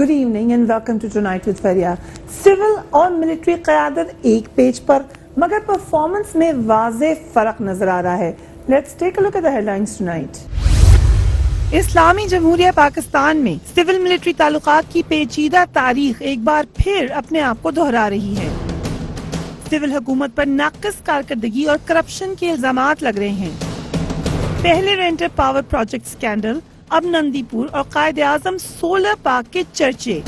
Good evening and welcome to Tonight with Faria. Civil اور military قیادت ایک page پر مگر پرفارمنس میں واضح فرق نظر آ رہا ہے. Let's take a look at the headlines tonight. اسلامی جمہوریہ پاکستان میں سول ملٹری تعلقات کی پیچیدہ تاریخ ایک بار پھر اپنے آپ کو دہرا رہی ہے. سول حکومت پر ناقص کارکردگی اور کرپشن کے الزامات لگ رہے ہیں. پہلے رینٹر پاور پروجیکٹ سکینڈل، اب نندی پور اور قائد اعظم سولر پارک کے چرچے.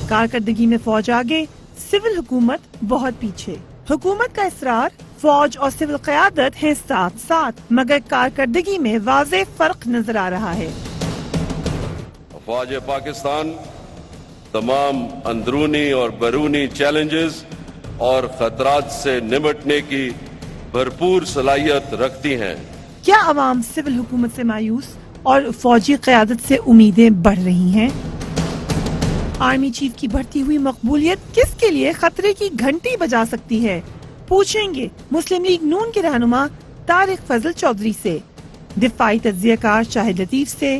کارکردگی میں فوج آگے، سول حکومت بہت پیچھے. حکومت کا اصرار فوج اور سول قیادت ہیں ساتھ ساتھ، مگر کارکردگی میں واضح فرق نظر آ رہا ہے. فوج پاکستان تمام اندرونی اور بیرونی چیلنجز اور خطرات سے نمٹنے کی بھرپور صلاحیت رکھتی ہیں. کیا عوام سول حکومت سے مایوس اور فوجی قیادت سے امیدیں بڑھ رہی ہیں؟ آرمی چیف کی بڑھتی ہوئی مقبولیت کس کے لیے خطرے کی گھنٹی بجا سکتی ہے؟ پوچھیں گے مسلم لیگ نون کے رہنما طارق فضل چودھری سے، دفاعی تجزیہ کار شاہد لطیف سے،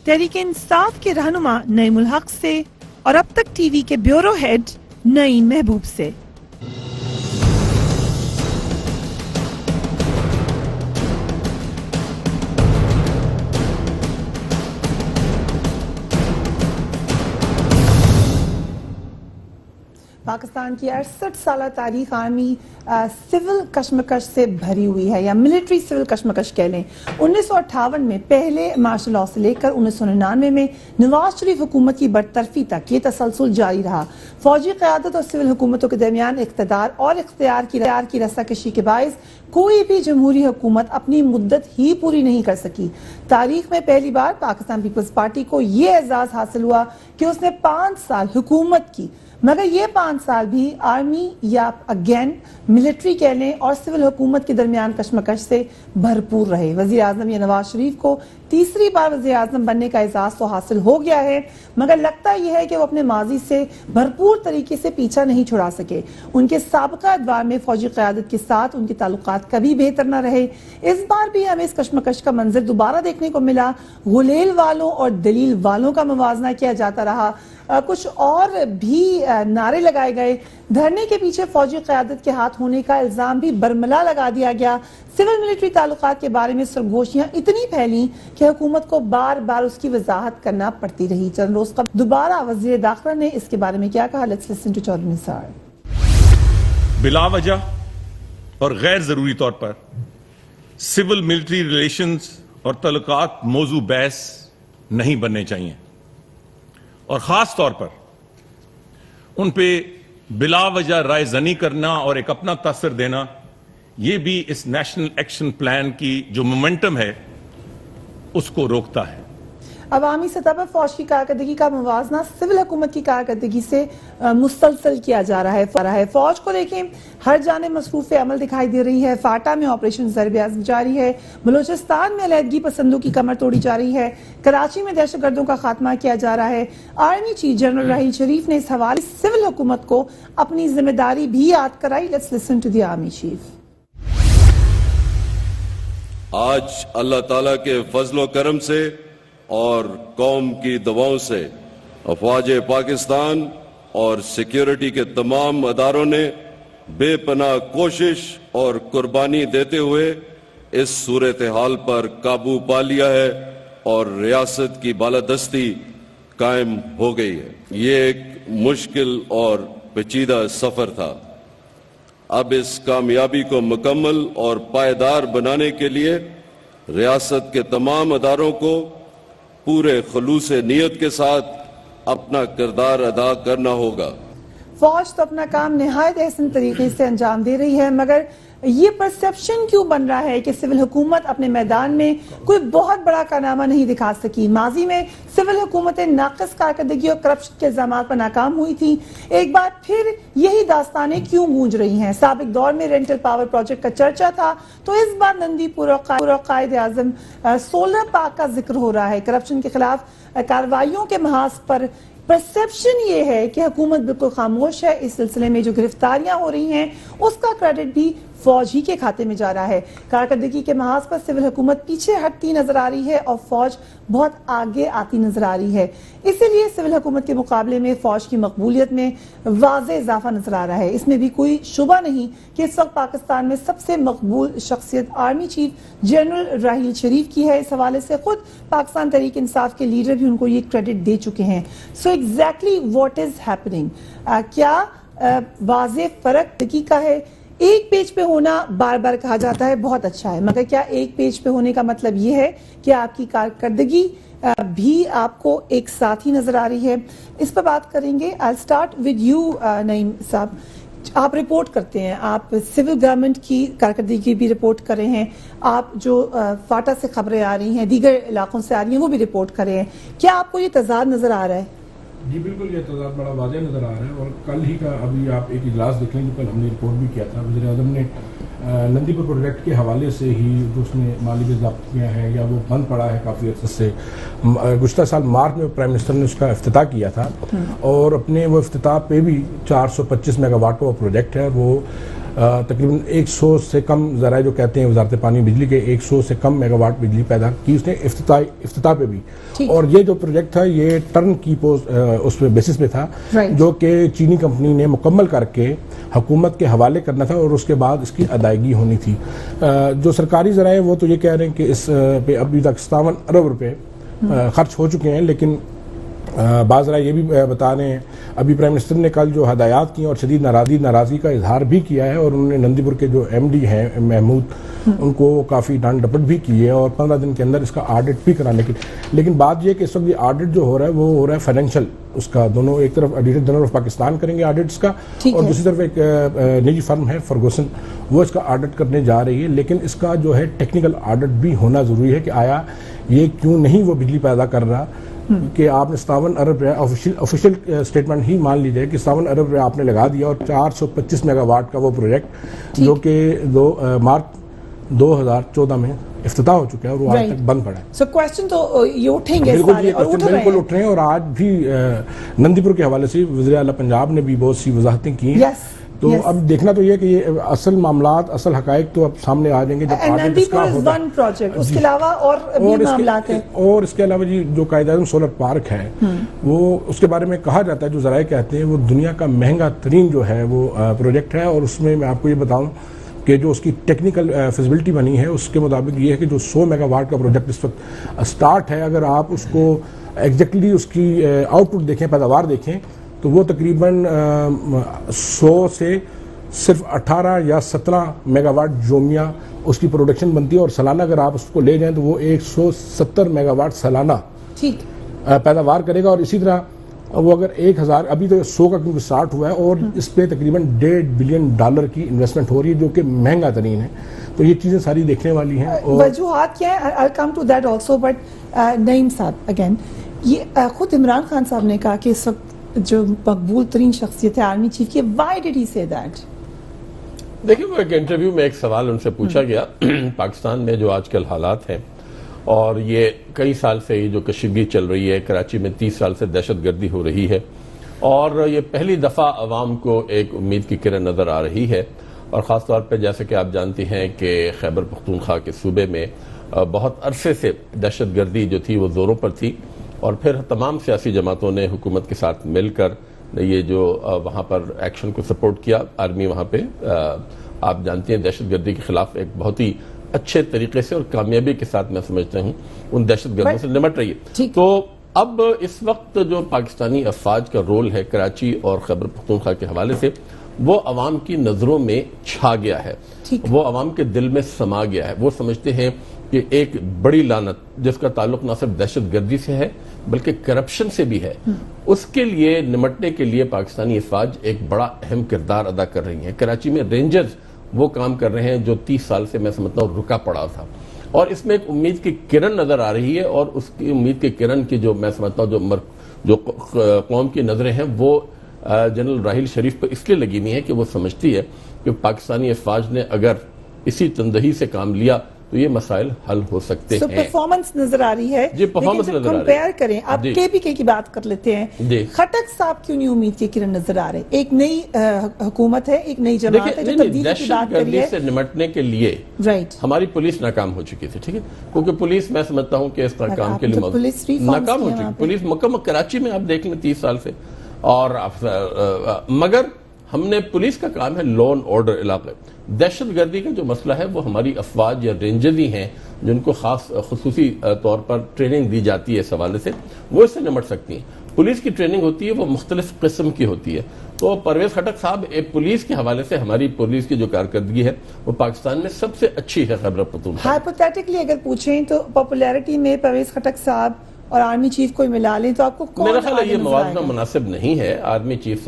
تحریک انصاف کے رہنما نعیم الحق سے اور اب تک ٹی وی کے بیورو ہیڈ نعیم محبوب سے. پاکستان کی 68 سالہ تاریخ آرمی سول کشمکش سے بھری ہوئی ہے، یا ملٹری سول کشمکش کہہ لیں. 1958 میں پہلے مارشل لاء سے لے کر 1999 میں نواز شریف حکومت کی برطرفی تک یہ تسلسل جاری رہا. فوجی قیادت اور سول حکومتوں کے درمیان اقتدار اور اختیار کی رساکشی کے باعث کوئی بھی جمہوری حکومت اپنی مدت ہی پوری نہیں کر سکی. تاریخ میں پہلی بار پاکستان پیپلز پارٹی کو یہ اعزاز حاصل ہوا کہ اس نے 5 سال حکومت کی، مگر یہ 5 سال بھی آرمی یا اگین ملٹری کہہ لیں اور سول حکومت کے درمیان کشمکش سے بھرپور رہے. وزیر اعظم یا نواز شریف کو تیسری بار وزیر اعظم بننے کا اعزاز تو حاصل ہو گیا ہے، مگر لگتا یہ ہے کہ وہ اپنے ماضی سے بھرپور طریقے سے پیچھا نہیں چھڑا سکے. ان کے سابقہ ادوار میں فوجی قیادت کے ساتھ ان کے تعلقات کبھی بہتر نہ رہے. اس بار بھی ہمیں اس کشمکش کا منظر دوبارہ دیکھنے کو ملا. غلیل والوں اور دلیل والوں کا موازنہ کیا جاتا رہا. کچھ اور بھی نعرے لگائے گئے. دھرنے کے پیچھے فوجی قیادت کے ہاتھ ہونے کا الزام بھی برملا لگا دیا گیا. سول ملٹری تعلقات کے بارے میں سرگوشیاں اتنی پھیلیں کہ حکومت کو بار بار اس کی وضاحت کرنا پڑتی رہی. چند روز قبل دوبارہ وزیر داخلہ نے اس کے بارے میں کیا کہا. لیٹس لسن ٹو چودھری نثار. بلا وجہ اور غیر ضروری طور پر سول ملٹری ریلیشنز اور تعلقات موضوع بحث نہیں بننے چاہیے، اور خاص طور پر ان پہ بلا وجہ رائے زنی کرنا اور ایک اپنا تاثر دینا، یہ بھی اس نیشنل ایکشن پلان کی جو مومنٹم ہے اس کو روکتا ہے. عوامی سطح پر فوج کی کارکردگی کا موازنہ سول حکومت کی کارکردگی سے مسلسل کیا جا رہا ہے. فوج کو دیکھیں، ہر جانب مصروف عمل دکھائی دے رہی ہے. فاٹا میں آپریشن ضرب عزم جاری ہے. بلوچستان میں علیحدگی پسندوں کی کمر توڑی جا رہی ہے. کراچی میں دہشت گردوں کا خاتمہ کیا جا رہا ہے. Army chief general Raheel Sharif نے اس حوالے سول حکومت کو اپنی ذمہ داری بھی یاد کرائی. Let's listen to the army chief. آج اللہ تعالیٰ کے فضل و کرم سے اور قوم کی دعاؤں سے افواج پاکستان اور سیکیورٹی کے تمام اداروں نے بے پناہ کوشش اور قربانی دیتے ہوئے اس صورتحال پر قابو پا لیا ہے اور ریاست کی بالادستی قائم ہو گئی ہے. یہ ایک مشکل اور پیچیدہ سفر تھا. اب اس کامیابی کو مکمل اور پائیدار بنانے کے لیے ریاست کے تمام اداروں کو پورے خلوص نیت کے ساتھ اپنا کردار ادا کرنا ہوگا. فوج تو اپنا کام نہایت احسن طریقے سے انجام دے رہی ہے، مگر یہ پرسیپشن کیوں بن رہا ہے کہ سول حکومت اپنے میدان میں کوئی بہت بڑا کارنامہ نہیں دکھا سکی؟ ماضی میں سول حکومتیں ناقص کارکردگی اور کرپشن کے الزامات پر ناکام ہوئی تھیں. ایک بار پھر یہی داستانیں کیوں گونج رہی ہیں؟ سابق دور میں رینٹل پاور پروجیکٹ کا چرچا تھا، تو اس بار نندی پور اور قائد اعظم سولر پارک کا ذکر ہو رہا ہے. کرپشن کے خلاف کارروائیوں کے محاذ پر پرسیپشن یہ ہے کہ حکومت بالکل خاموش ہے. اس سلسلے میں جو گرفتاریاں ہو رہی ہیں اس کا کریڈٹ بھی فوج ہی کے کھاتے میں جا رہا ہے. کارکردگی کے محاذ پر سول حکومت پیچھے ہٹتی نظر آ رہی ہے اور فوج بہت آگے آتی نظر آ رہی ہے. اسی لیے سول حکومت کے مقابلے میں فوج کی مقبولیت میں واضح اضافہ نظر آ رہا ہے. اس میں بھی کوئی شبہ نہیں کہ اس وقت پاکستان میں سب سے مقبول شخصیت army chief general Raheel Sharif کی ہے. اس حوالے سے خود پاکستان تحریک انصاف کے لیڈر بھی ان کو یہ کریڈٹ دے چکے ہیں. So exactly what is happening? کیا واضح فرق دقیقہ ہے؟ ایک پیج پہ ہونا بار بار کہا جاتا ہے بہت اچھا ہے، مگر کیا ایک پیج پہ ہونے کا مطلب یہ ہے کہ آپ کی کارکردگی بھی آپ کو ایک ساتھ ہی نظر آ رہی ہے؟ اس پر بات کریں گے. I'll start with you نعیم صاحب. آپ رپورٹ کرتے ہیں، آپ سول گورنمنٹ کی کارکردگی بھی رپورٹ کر رہے ہیں، آپ جو فاٹا سے خبریں آ رہی ہیں، دیگر علاقوں سے آ رہی ہیں، وہ بھی رپورٹ کر رہے ہیں. کیا آپ کو یہ تضاد نظر آ رہا ہے؟ جی بالکل، یہ تضاد بڑا واضح نظر آ رہا ہے. اور کل ہی کا ابھی آپ ایک اجلاس دیکھ لیں جو کل ہم نے رپورٹ بھی کیا تھا. وزیر اعظم نے نندی پور پروجیکٹ کے حوالے سے ہی جو اس میں مالی ضابطیاں ہیں یا وہ بند پڑا ہے کافی عرصے سے، گزشتہ سال مارچ میں پرائم منسٹر نے اس کا افتتاح کیا تھا اور اپنے وہ افتتاح پہ بھی 425 میگا واٹ کا وہ پروجیکٹ ہے. وہ تقریباً 100 سے کم ذرائع جو کہتے ہیں وزارت پانی بجلی کے 100 سے کم میگا واٹ بجلی پیدا کی اس نے افتتاح پہ بھی. اور یہ جو پروجیکٹ تھا یہ ٹرن کی اس پہ بیسس پہ تھا جو کہ چینی کمپنی نے مکمل کر کے حکومت کے حوالے کرنا تھا اور اس کے بعد اس کی ادائیگی ہونی تھی. جو سرکاری ذرائع وہ تو یہ کہہ رہے ہیں کہ اس پہ ابھی تک 57 ارب روپے خرچ ہو چکے ہیں، لیکن بعض رائے یہ بھی بتا رہے ہیں. ابھی پرائم منسٹر نے کل جو ہدایات کی اور شدید ناراضی کا اظہار بھی کیا ہے اور انہوں نے نندی پور کے جو ایم ڈی ہیں محمود ان کو کافی ڈانٹ ڈپٹ بھی کی ہے اور 15 دن کے اندر اس کا آڈٹ بھی کرانے کی. لیکن بات یہ کہ اس وقت یہ آڈٹ جو ہو رہا ہے وہ ہو رہا ہے فائنینشیل اس کا. دونوں ایک طرف آڈیٹر جنرل آف پاکستان کریں گے آڈٹس کا اور دوسری طرف ایک نجی فرم ہے فرگوسن وہ اس کا آڈٹ کرنے جا رہی ہے. لیکن اس کا جو ہے ٹیکنیکل آڈٹ بھی ہونا ضروری ہے کہ آیا یہ کیوں نہیں وہ بجلی پیدا کر رہا کہ آپ نے 57 ارب روپے آفیشیل اسٹیٹمنٹ ہی مان لیجیے کہ 57 ارب روپے آپ نے لگا دیا اور 425 میگا واٹ کا وہ پروجیکٹ جو کہ مارچ 2014 میں افتتاح ہو چکا ہے اور وہ آج تک بند پڑا ہے. سو کوسچن تو یہ اٹھیں گے بالکل اٹھ رہے ہیں اور آج بھی نندی پور کے حوالے سے وزیر اعلیٰ پنجاب نے بھی بہت سی وضاحتیں کی ہیں. تو اب دیکھنا تو یہ کہ یہ اصل معاملات اصل حقائق تو اب سامنے آ جائیں گے جب نندی پور از ون پروجیکٹ. اس کے علاوہ اور بھی معاملات ہیں اور اس کے علاوہ جی جو قائد اعظم سولر پارک ہے وہ اس کے بارے میں کہا جاتا ہے جو ذرائع کہتے ہیں وہ دنیا کا مہنگا ترین جو ہے وہ پروجیکٹ ہے. اور اس میں آپ کو یہ بتاؤں کہ جو اس کی ٹیکنیکل فیزیبلٹی بنی ہے اس کے مطابق یہ ہے کہ جو 100 میگا واٹ کا پروجیکٹ اس وقت سٹارٹ ہے اگر آپ اس کو ایگزیکٹلی اس کی آؤٹ پٹ دیکھیں پیداوار دیکھیں تو وہ تقریباً 100 سے صرف 18 یا 17 میگا واٹ جومیا اس کی پروڈکشن بنتی ہے اور سالانہ اگر آپ اس کو لے جائیں تو وہ 170 میگا واٹ سالانہ پیداوار کرے گا. اور اسی طرح وہ اگر 1000 ابھی تو 100 کا کیونکہ اسٹارٹ ہوا ہے اور اس پہ تقریباً $1.5 بلین کی انویسٹمنٹ ہو رہی ہے جو کہ مہنگا ترین ہے. تو یہ چیزیں ساری دیکھنے والی ہیں. وجوہات کیا ہے؟ I'll come to that also, but نعیم صاحب اگین یہ خود عمران خان صاحب نے کہا کہ اس وقت جو مقبول ترین شخصیت ہے آرمی چیف کی. why did he say that؟ دیکھیں وہ ایک انٹرویو میں ایک سوال ان سے پوچھا گیا پاکستان میں جو آج کل حالات ہیں اور یہ کئی سال سے یہ جو کشیدگی چل رہی ہے کراچی میں 30 سال سے دہشت گردی ہو رہی ہے اور یہ پہلی دفعہ عوام کو ایک امید کی کرن نظر آ رہی ہے. اور خاص طور پہ جیسے کہ آپ جانتی ہیں کہ خیبر پختونخوا کے صوبے میں بہت عرصے سے دہشت گردی جو تھی وہ زوروں پر تھی اور پھر تمام سیاسی جماعتوں نے حکومت کے ساتھ مل کر یہ جو وہاں پر ایکشن کو سپورٹ کیا. آرمی وہاں پہ آپ جانتی ہیں دہشت گردی کے خلاف ایک بہت ہی اچھے طریقے سے اور کامیابی کے ساتھ میں سمجھتا ہوں ان دہشت گردوں سے نمٹ رہی ہے. تو اب اس وقت جو پاکستانی افواج کا رول ہے کراچی اور خیبر پختونخوا کے حوالے سے وہ عوام کی نظروں میں چھا گیا ہے، وہ عوام کے دل میں سما گیا ہے. وہ سمجھتے ہیں کہ ایک بڑی لعنت جس کا تعلق نہ صرف دہشت گردی سے ہے بلکہ کرپشن سے بھی ہے اس کے لیے نمٹنے کے لیے پاکستانی افواج ایک بڑا اہم کردار ادا کر رہی ہیں. کراچی میں رینجرز وہ کام کر رہے ہیں جو 30 سال سے میں سمجھتا ہوں رکا پڑا تھا اور اس میں ایک امید کی کرن نظر آ رہی ہے. اور اس کی امید کی کرن کی جو میں سمجھتا ہوں جو قوم کی نظریں ہیں وہ جنرل راحیل شریف پر اس لیے لگی ہوئی ہیں کہ وہ سمجھتی ہے کہ پاکستانی افواج نے اگر اسی تندہی سے کام لیا تو یہ مسائل حل ہو سکتے سو ہیں. پرفارمنس نظر آ رہی ہے. جی پرفارمنس لیکن نظر جب آ رہی ہے. کمپیئر کریں آپ جی. کے پی کے کی بات کر لیتے ہیں. جی. خٹک صاحب کیوں نہیں امید کی کرن نظر آ رہے؟ ایک نئی حکومت ہے, ایک نئی جماعت ہے جو تبدیلی کی دہشت بات کری گردی ہے. سے نمٹنے کے لیے رائٹ. ہماری پولیس ناکام ہو چکی تھی, ٹھیک ہے, کیونکہ پولیس میں سمجھتا ہوں کہ اس طرح کام کے لیے ناکام ہو چکی. پولیس مکمل کراچی میں آپ دیکھ لیں 30 سال سے, اور مگر ہم نے پولیس کا کام ہے لا اینڈ آرڈر علاقے. دہشت گردی کا جو مسئلہ ہے وہ ہماری افواج یا رینجرز ہی ہیں جن کو خصوصی طور پر ٹریننگ دی جاتی ہے اس حوالے سے, وہ اس سے نمٹ سکتی ہیں. پولیس کی ٹریننگ ہوتی ہے وہ مختلف قسم کی ہوتی ہے. تو پرویز خٹک صاحب پولیس کے حوالے سے ہماری پولیس کی جو کارکردگی ہے وہ پاکستان میں سب سے اچھی ہے خیبر پختونخوا. ہائپوتھیٹیکلی اگر پوچھیں تو پاپولیرٹی میں پرویز خٹک صاحب اور آرمی چیف کو ملا لیں تو آپ کو کون میرا خیال ہے آگے یہ نظر موازنہ آئے گا؟ مناسب نہیں ہے. آرمی چیف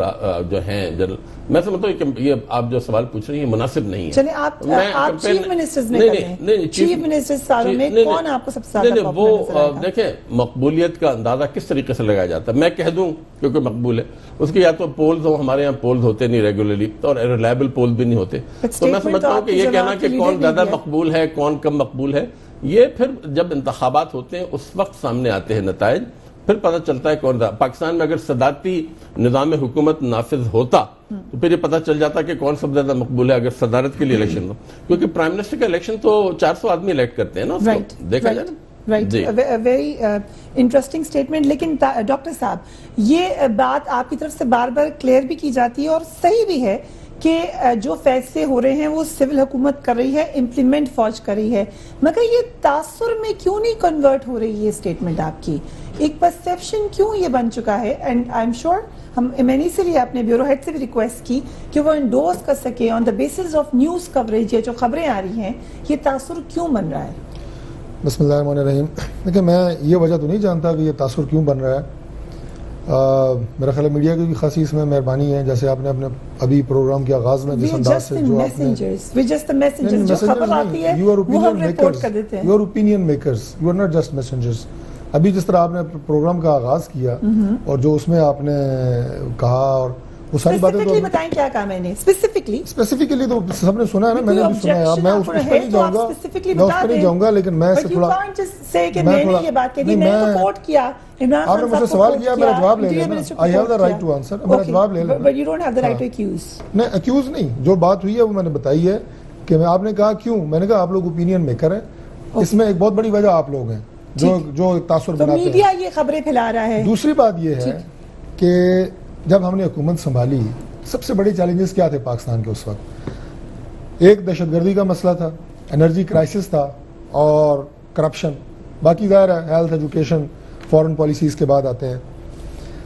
جو ہیں جنرل, میں سمجھتا ہوں کہ یہ آپ جو سوال پوچھ رہے ہیں یہ مناسب نہیں ہے. چلیں آپ چیف منسٹرز میں کریں. چیف منسٹر سالوں میں کون آپ کو سب سے زیادہ پاپولر نظر آئے گا؟ دیکھیں مقبولیت کا اندازہ کس طریقے سے لگایا جاتا ہے. میں کہہ دوں کیونکہ مقبول ہے, اس کے یا تو پولز ہوں, ہمارے یہاں پولز ہوتے نہیں ریگولرلی, اور ریلائبل پولز بھی نہیں ہوتے. تو میں سمجھتا ہوں کہ یہ کہنا کہ کون زیادہ مقبول ہے کون کم مقبول ہے, یہ پھر جب انتخابات ہوتے ہیں اس وقت سامنے آتے ہیں نتائج, پھر پتہ چلتا ہے کون. پاکستان میں اگر صدارتی نظام حکومت نافذ ہوتا تو پھر یہ پتہ چل جاتا کہ کون سب زیادہ مقبول ہے اگر صدارت کے لیے الیکشن ہو, کیونکہ پرائم منسٹر کا الیکشن تو 400 آدمی الیکٹ کرتے ہیں نا, اس کو دیکھا جائے نا. Right, very interesting statement. لیکن ڈاکٹر صاحب یہ بات آپ کی طرف سے بار بار کلیئر بھی کی جاتی ہے اور صحیح بھی ہے کہ جو فیصلے ہو رہے ہیں وہ سول حکومت کر رہی ہے, امپلیمنٹ فوج کر رہی ہے, مگر یہ تاثر میں کیوں نہیں کنورٹ ہو رہی ہے اسٹیٹمنٹ آپ کی؟ ایک پرسیپشن کیوں یہ بن چکا ہے؟ اینڈ آئی ایم شیور میں نے اسی لیے اپنے بیورو ہیڈ سے بھی ریکویسٹ کی کہ وہ انڈورس کر سکے on the basis of news coverage, یہ جو خبریں آ رہی ہیں یہ تاثر کیوں بن رہا ہے؟ بسم اللہ الرحمن الرحیم. دیکھیں میں یہ وجہ تو نہیں جانتا کہ یہ تاثر کیوں بن رہا ہے. میرا خیال ہے میڈیا کی بھی خاصی اس میں مہربانی ہے, جیسے آپ نے اپنے ابھی پروگرام کے آغاز میں جس انداز سے جو آپ نے جو خبر آتی ہے وہ ہم رپورٹ کر دیتے ہیں. You are opinion makers, you are not just messengers. ابھی جس طرح آپ نے پروگرام کا آغاز کیا اور جو اس میں آپ نے کہا اور وہ ساری باتیں تو بتائیں کیا کہا میں نے اسپیسیفکلی تو سب نے سنا ہے نا, میں نے بھی سنا ہے. میں اس پہ نہیں جاؤں گا, میں اس پہ نہیں جاؤں گا, لیکن میں سے تھوڑا آپ نے مجھ سے سوال کیا, میرا جواب لے لینا. I have the right to answer, میرا جواب لے لینا. But you don't have the right to accuse. نہیں accuse نہیں, جو بات ہوئی ہے وہ میں نے بتائی ہے کہ آپ نے کہا کیوں, میں نے کہا آپ لوگ اوپینین میکر ہیں, اس میں ایک بہت بڑی وجہ آپ لوگ ہیں جو تاثر بناتے ہیں. میڈیا یہ خبریں پھیلا رہا ہے. دوسری بات یہ ہے کہ جب ہم نے حکومت سنبھالی سب سے بڑے چیلنجز کیا تھے پاکستان کے اس وقت؟ ایک دہشت گردی کا مسئلہ تھا, انرجی کرائسس تھا, اور کرپشن. باقی ظاہر ہے ہیلتھ, ایجوکیشن, فورن پالیسیز کے بعد آتے ہیں.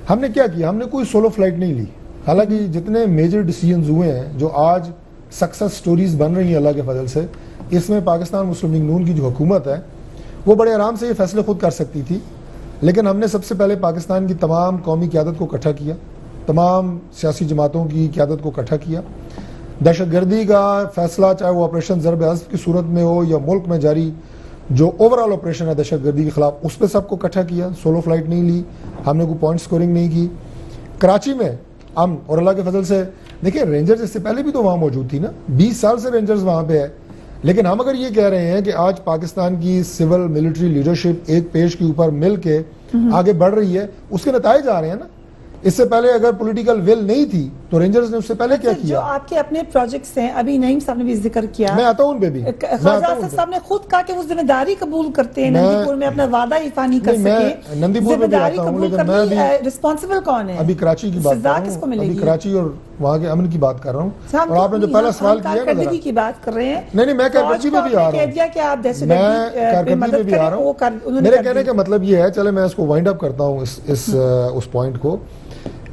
ہم نے کیا کیا, ہم نے کوئی سولو فلائٹ نہیں لی. حالانکہ جتنے میجر ڈیسیجنز ہوئے ہیں جو آج سکسس سٹوریز بن رہی ہیں اللہ کے فضل سے, اس میں پاکستان مسلم لیگ نون کی جو حکومت ہے وہ بڑے آرام سے یہ فیصلے خود کر سکتی تھی. لیکن ہم نے سب سے پہلے پاکستان کی تمام قومی قیادت کو اکٹھا کیا, تمام سیاسی جماعتوں کی قیادت کو اکٹھا کیا. دہشت گردی کا فیصلہ چاہے وہ آپریشن ضرب عضب کی صورت میں ہو یا ملک میں جاری جو اوورال آپریشن ہے دہشت گردی کے خلاف, اس پہ سب کو اکٹھا کیا. سولو فلائٹ نہیں لی, ہم نے کوئی پوائنٹ سکورنگ نہیں کی. کراچی میں ہم اور اللہ کے فضل سے دیکھیں رینجرز اس سے پہلے بھی تو وہاں موجود تھی نا, 20 سال سے رینجرز وہاں پہ ہے. لیکن ہم اگر یہ کہہ رہے ہیں کہ آج پاکستان کی سول ملٹری لیڈرشپ ایک پیج کے اوپر مل کے آگے بڑھ رہی ہے, اس کے نتائج آ رہے ہیں نا. اس سے پہلے اگر پولیٹیکل ول نہیں تھی تو رینجرز نے اس سے پہلے کیا کیا؟ جو آپ کے اپنے پروجیکٹس ہیں, ابھی نعیم صاحب نے بھی ذکر کیا, میں آتا ہوں ان پہ بھی. خواجہ اسد صاحب نے خود کہا کہ وہ ذمہ داری قبول کرتے ہیں, نندی پور میں اپنا وعدہ ایفا نہیں کر سکے. نندی پور میں بھی آتا ہوں, لیکن میں بھی رسپانسبل کون ہے؟ ابھی کراچی کی بات کر رہا ہوں, ابھی کراچی اور وہاں کے امن کی بات کر رہا ہوں. اور آپ نے جو پہلا سوال کیا ہے نا, کی بات کر رہے ہیں. نہیں میں کارکردگی پہ بھی آ رہا ہوں, میں کارکردگی پہ بھی آ رہا ہوں. میرے کہنے کا مطلب یہ ہے, چلے میں اس کو وائنڈ اپ کرتا ہوں اس پوائنٹ کو,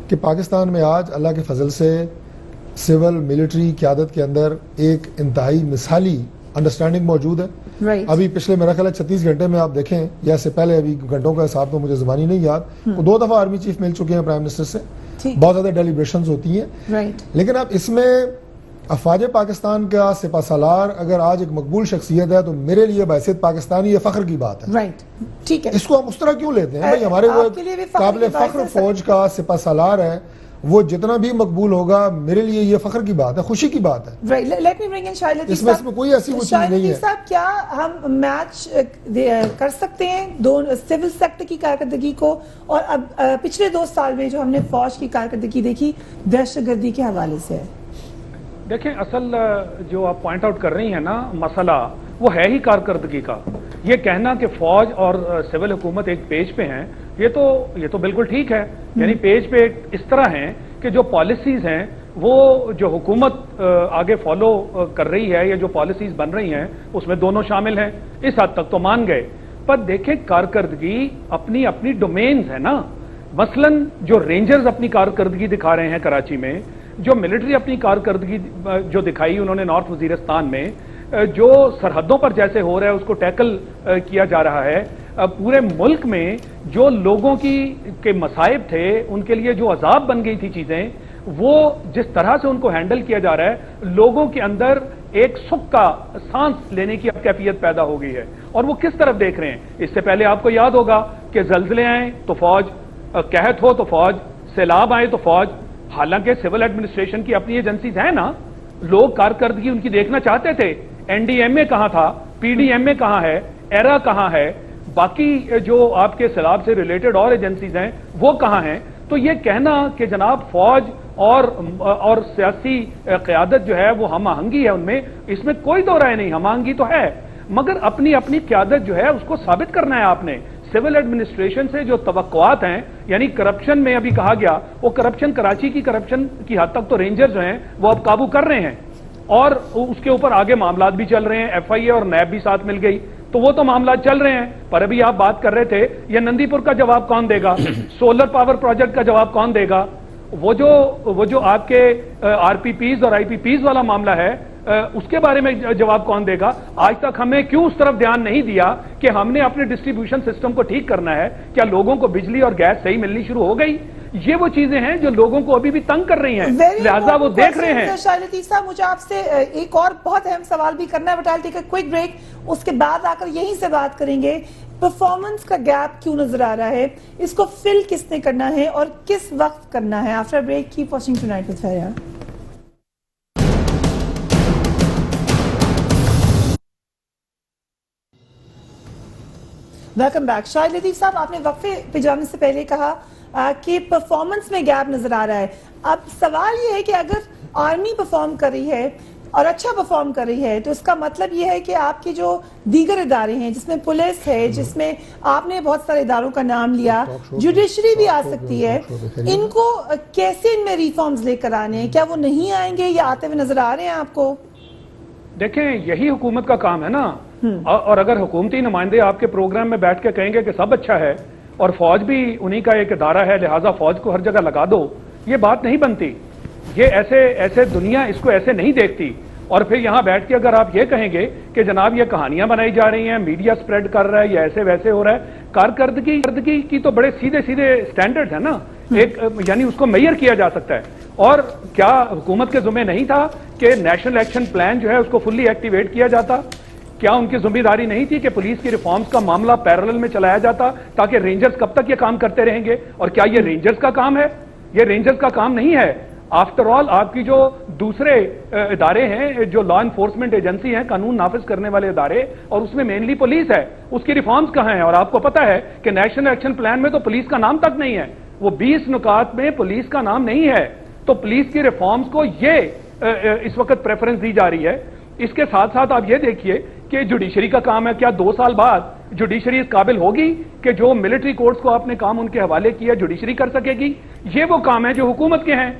کہ پاکستان میں آج اللہ کے فضل سے سول ملٹری قیادت کے اندر ایک انتہائی مثالی انڈرسٹینڈنگ موجود ہے. ابھی پچھلے میرا خیال ہے 36 گھنٹے میں آپ دیکھیں, یا اس سے پہلے ابھی گھنٹوں کا حساب تو مجھے زبانی نہیں یاد, وہ 2 دفعہ آرمی چیف مل چکے ہیں پرائم منسٹر سے, بہت زیادہ ڈیلیبریشنز ہوتی ہیں. لیکن اب اس میں افواج پاکستان کا سپہ سالار اگر آج ایک مقبول شخصیت ہے تو میرے لیے بحیثیت پاکستانی یہ فخر کی بات ہے. ٹھیک ہے, اس کو ہم اس طرح کیوں لیتے ہیں بھائی؟ ہمارے وہ قابل فخر فوج کا سپہ سالار ہے, وہ جتنا بھی مقبول ہوگا میرے لیے یہ فخر کی بات ہے, خوشی کی بات ہے. Right. Let me bring in Shahid Lateef اس میں صاحب. کوئی ایسی وہ چیز شاہد نہیں لطیف ہے. صاحب, کیا ہم میچ کر سکتے ہیں دونوں سول سیکٹر کی کارکردگی کو اور اب پچھلے 2 سال میں جو ہم نے فوج کی کارکردگی دیکھی دہشت گردی کے حوالے سے؟ دیکھیں, اصل جو آپ پوائنٹ آؤٹ کر رہی ہیں نا, مسئلہ وہ ہے ہی کارکردگی کا. یہ کہنا کہ فوج اور سول حکومت ایک پیج پہ ہیں, یہ تو بالکل ٹھیک ہے. یعنی پیج پہ اس طرح ہیں کہ جو پالیسیز ہیں وہ جو حکومت آگے فالو کر رہی ہے یا جو پالیسیز بن رہی ہیں اس میں دونوں شامل ہیں. اس حد تک تو مان گئے, پر دیکھیں کارکردگی اپنی اپنی ڈومینز ہے نا. مثلا جو رینجرز اپنی کارکردگی دکھا رہے ہیں کراچی میں, جو ملٹری اپنی کارکردگی جو دکھائی انہوں نے نارتھ وزیرستان میں, جو سرحدوں پر جیسے ہو رہا ہے اس کو ٹیکل کیا جا رہا ہے, پورے ملک میں جو لوگوں کے مصائب تھے ان کے لیے جو عذاب بن گئی تھی چیزیں, وہ جس طرح سے ان کو ہینڈل کیا جا رہا ہے, لوگوں کے اندر ایک سکھ کا سانس لینے کی اب کیفیت پیدا ہو گئی ہے. اور وہ کس طرف دیکھ رہے ہیں؟ اس سے پہلے آپ کو یاد ہوگا کہ زلزلے آئیں تو فوج, قحط ہو تو فوج, سیلاب آئے تو فوج. حالانکہ سول ایڈمنسٹریشن کی اپنی ایجنسیز ہیں نا, لوگ کارکردگی ان کی دیکھنا چاہتے تھے. این ڈی ایم اے کہاں تھا, پی ڈی ایم اے کہاں ہے, ایرا کہاں ہے, باقی جو آپ کے سیلاب سے ریلیٹڈ اور ایجنسیز ہیں وہ کہاں ہیں؟ تو یہ کہنا کہ جناب فوج اور سیاسی قیادت جو ہے وہ ہم آہنگی ہے ان میں, اس میں کوئی دو رائے نہیں. ہم آہنگی تو ہے, مگر اپنی اپنی قیادت جو ہے اس کو ثابت کرنا ہے آپ نے. سول ایڈمنسٹریشن سے جو توقعات ہیں, یعنی کرپشن میں ابھی کہا گیا, وہ کرپشن کراچی کی کرپشن کی حد تک تو رینجر جو ہیں وہ اب قابو کر رہے ہیں, اور اس کے اوپر آگے معاملات بھی چل رہے ہیں. ایف آئی اے اور نیب بھی ساتھ مل گئی تو وہ تو معاملات چل رہے ہیں. پر ابھی آپ بات کر رہے تھے یہ نندی پور کا جواب کون دے گا, سولر پاور پروجیکٹ کا جواب کون دے گا, وہ جو آپ کے آر پی پیز اور آئی پی پیز والا معاملہ ہے اس کے بارے میں جواب کون دے گا؟ آج تک ہمیں کیوں اس طرف دھیان نہیں دیا کہ ہم نے اپنے ڈسٹریبیوشن سسٹم کو ٹھیک کرنا ہے؟ کیا لوگوں کو بجلی اور گیس صحیح ملنی شروع ہو گئی؟ یہ وہ چیزیں ہیں جو لوگوں کو ابھی بھی تنگ کر رہی ہیں, لہذا وہ دیکھ رہے ہیں. شاہد لطیف صاحب, مجھے آپ سے ایک اور بہت اہم سوال بھی کرنا ہے, but I take a quick break. اس کے بعد آ کر یہیں سے بات کریں گے پرفارمنس کا گیپ کیوں نظر آ رہا ہے, اس کو فل کس نے کرنا ہے اور کس وقت کرنا ہے. After break keep watching tonight with Fariha. Welcome back. Shahid Latif Sahab, آپ نے وقفے پہ جانے سے پہلے کہا کہ پرفارمنس میں گیپ نظر آ رہا ہے. اب سوال یہ ہے کہ اگر آرمی پرفارم کر رہی ہے اور اچھا پرفارم کر رہی ہے تو اس کا مطلب یہ ہے کہ آپ کے جو دیگر ادارے ہیں جس میں پولیس ہے, جس میں آپ نے بہت سارے اداروں کا نام لیا, جوڈیشری بھی آ سکتی ہے, ان کو کیسے ان میں ریفارمز لے کر آنے ہیں؟ کیا وہ نہیں آئیں گے یا آتے ہوئے نظر آ رہے ہیں آپ کو؟ دیکھیں, یہی حکومت کا کام ہے نا. اور اگر حکومتی نمائندے آپ کے پروگرام میں بیٹھ کے کہیں گے کہ سب اچھا ہے اور فوج بھی انہی کا ایک ادارہ ہے لہٰذا فوج کو ہر جگہ لگا دو, یہ بات نہیں بنتی. یہ ایسے دنیا اس کو ایسے نہیں دیکھتی. اور پھر یہاں بیٹھ کے اگر آپ یہ کہیں گے کہ جناب یہ کہانیاں بنائی جا رہی ہیں, میڈیا سپریڈ کر رہا ہے, یہ ایسے ویسے ہو رہا ہے, کارکردگی کی تو بڑے سیدھے سٹینڈرڈ ہے نا, ایک یعنی اس کو میئر کیا جا سکتا ہے. اور کیا حکومت کے ذمہ نہیں تھا کہ نیشنل ایکشن پلان جو ہے اس کو فلی ایکٹیویٹ کیا جاتا؟ کیا ان کی ذمہ داری نہیں تھی کہ پولیس کی ریفارمز کا معاملہ پیرلل میں چلایا جاتا تاکہ رینجرز کب تک یہ کام کرتے رہیں گے؟ اور کیا یہ رینجرز کا کام ہے؟ یہ رینجرز کا کام نہیں ہے. آفٹر آل آپ کی جو دوسرے ادارے ہیں, جو لا انفورسمنٹ ایجنسی ہیں, قانون نافذ کرنے والے ادارے, اور اس میں مینلی پولیس ہے, اس کی ریفارمز کہاں ہیں؟ اور آپ کو پتا ہے کہ نیشنل ایکشن پلان میں تو پولیس کا نام تک نہیں ہے, وہ 20 نکات میں پولیس کا نام نہیں ہے. تو پولیس کی ریفارمز کو یہ اس وقت پریفرنس دی جا رہی ہے. اس کے ساتھ ساتھ آپ یہ دیکھیے کہ جوڈیشری کا کام ہے. کیا 2 سال بعد جوڈیشری اس قابل ہوگی کہ جو ملٹری کورٹس کو آپ نے کام ان کے حوالے کیا جوڈیشری کر سکے گی؟ یہ وہ کام ہے جو حکومت کے ہیں.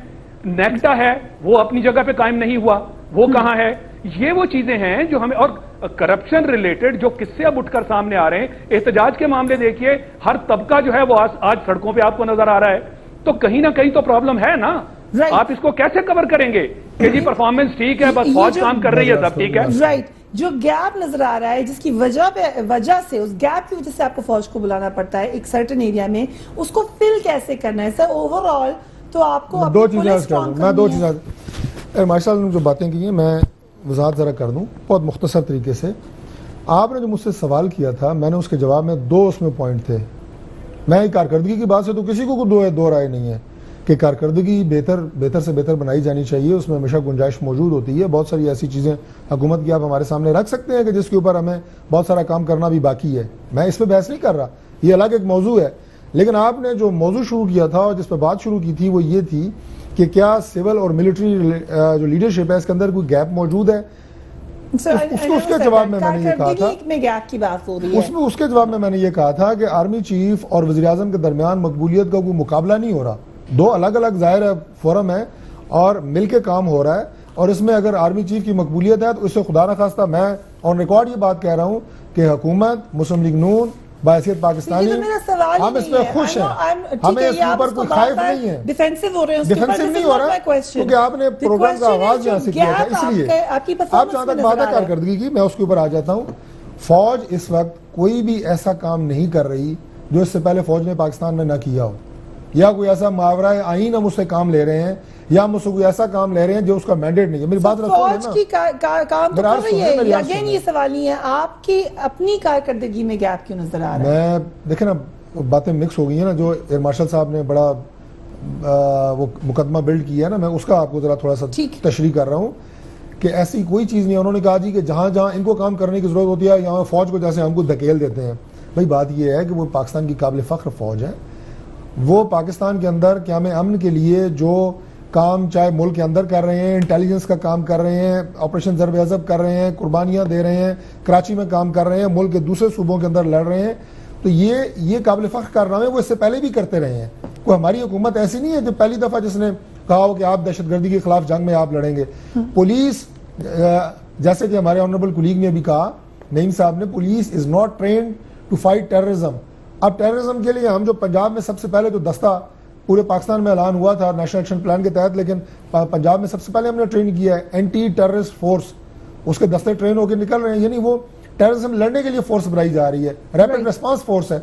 نیکٹا ہے وہ اپنی جگہ پہ قائم نہیں ہوا, وہ کہاں ہے؟ یہ وہ چیزیں ہیں جو ہمیں, اور کرپشن ریلیٹڈ جو قصے اب اٹھ کر سامنے آ رہے ہیں, احتجاج کے معاملے دیکھیے, ہر طبقہ جو ہے وہ آج سڑکوں پہ آپ کو نظر آ رہا ہے. تو کہیں نہ کہیں تو پرابلم ہے نا. آپ اس کو کیسے کور کریں گے کہ جی پرفارمنس ٹھیک ہے, بس فوج کام کر رہی ہے, سب ٹھیک ہے؟ رائٹ, جو گیپ نظر آ رہا ہے جس کی وجہ سے, اس گیپ کی وجہ سے آپ کو فوج کو بلانا پڑتا ہے ایک سرٹن ایریا میں, اس کو فل کیسے کرنا ہے سر اوور آل؟ تو آپ کو 2 چیزیں ماشاء اللہ نے جو باتیں کی ہیں میں وضاحت ذرا کر دوں بہت مختصر طریقے سے. آپ نے جو مجھ سے سوال کیا تھا, میں نے اس کے جواب میں 2 اس میں پوائنٹ تھے. میں کارکردگی کی بات سے تو کسی کو دو رائے نہیں ہے. کہ کارکردگی بہتر سے بہتر بنائی جانی چاہیے، اس میں ہمیشہ گنجائش موجود ہوتی ہے. بہت ساری ایسی چیزیں حکومت کی آپ ہمارے سامنے رکھ سکتے ہیں کہ جس کے اوپر ہمیں بہت سارا کام کرنا بھی باقی ہے. میں اس پہ بحث نہیں کر رہا، یہ الگ ایک موضوع ہے. لیکن آپ نے جو موضوع شروع کیا تھا اور جس پہ بات شروع کی تھی وہ یہ تھی کہ کیا سول اور ملٹری جو لیڈرشپ ہے اس کے اندر کوئی گیپ موجود ہے. اس کے جواب میں نے یہ کہا تھا، اس کے جواب میں نے یہ کہا تھا کہ آرمی چیف اور وزیر اعظم کے درمیان مقبولیت کا کوئی مقابلہ نہیں ہو رہا. دو الگ الگ ظاہر فورم ہے اور مل کے کام ہو رہا ہے. اور اس میں اگر آرمی چیف کی مقبولیت ہے تو اس سے خدا نخواستہ میں آن ریکارڈ یہ بات کہہ رہا ہوں کہ حکومت مسلم لیگ نون بحیثیت پاکستانی ہم اس میں خوش ہیں، ہمیں اس کے اوپر کوئی خائف نہیں ہے. ڈیفینسو نہیں ہو رہا کیونکہ آپ نے پروگرام کا آغاز یہاں سے کیا تھا. اس لیے آپ جہاں تک بات ہے کارکردگی کی، میں اس کے اوپر آ جاتا ہوں. فوج اس وقت کوئی بھی ایسا کام نہیں کر رہی جو اس سے پہلے فوج نے پاکستان میں نہ کیا ہو، یا کوئی ایسا محاورہ آئین ہم اس سے کام لے رہے ہیں، یا ہم اس سے کوئی ایسا کام لے رہے ہیں جو اس کا مینڈیٹ نہیں ہے. میری بات فوج کی کام تو کر رہی ہے. اگین یہ سوال نہیں ہے آپ کی اپنی کارکردگی میں گیپ کیوں نظر آ رہا ہے؟ میں دیکھیں نا باتیں مکس ہو گئی ہیں نا. جو ایئر مارشل صاحب نے بڑا وہ مقدمہ بلڈ کیا ہے نا، میں اس کا آپ کو ذرا تھوڑا سا تشریح کر رہا ہوں کہ ایسی کوئی چیز نہیں ہے. انہوں نے کہا جی کہ جہاں جہاں ان کو کام کرنے کی ضرورت ہوتی ہے یہاں فوج کو جیسے ہم کو دھکیل دیتے ہیں. بھائی بات یہ ہے کہ وہ پاکستان کی قابل فخر فوج ہے. وہ پاکستان کے اندر قیام امن کے لیے جو کام چاہے ملک کے اندر کر رہے ہیں، انٹیلیجنس کا کام کر رہے ہیں، آپریشن ضرب عضب کر رہے ہیں، قربانیاں دے رہے ہیں، کراچی میں کام کر رہے ہیں، ملک کے دوسرے صوبوں کے اندر لڑ رہے ہیں، تو یہ قابل فخر کارنامے وہ اس سے پہلے بھی کرتے رہے ہیں. کوئی ہماری حکومت ایسی نہیں ہے جو پہلی دفعہ جس نے کہا ہو کہ آپ دہشت گردی کے خلاف جنگ میں آپ لڑیں گے. پولیس جیسے کہ ہمارے آنریبل کولیگ نے بھی کہا، نعیم صاحب نے، police is not trained to fight terrorism. اب ٹیررزم کے لیے ہم جو پنجاب میں سب سے پہلے جو دستہ پورے پاکستان میں اعلان ہوا تھا نیشنل ایکشن پلان کے تحت، لیکن پنجاب میں سب سے پہلے ہم نے ٹرین کیا ہے اینٹی ٹیررسٹ فورس. اس کے دستے ٹرین ہو کے نکل رہے ہیں، یعنی وہ ٹیررزم لڑنے کے لیے فورس بنائی جا رہی ہے، ریپڈ ریسپانس فورس ہے.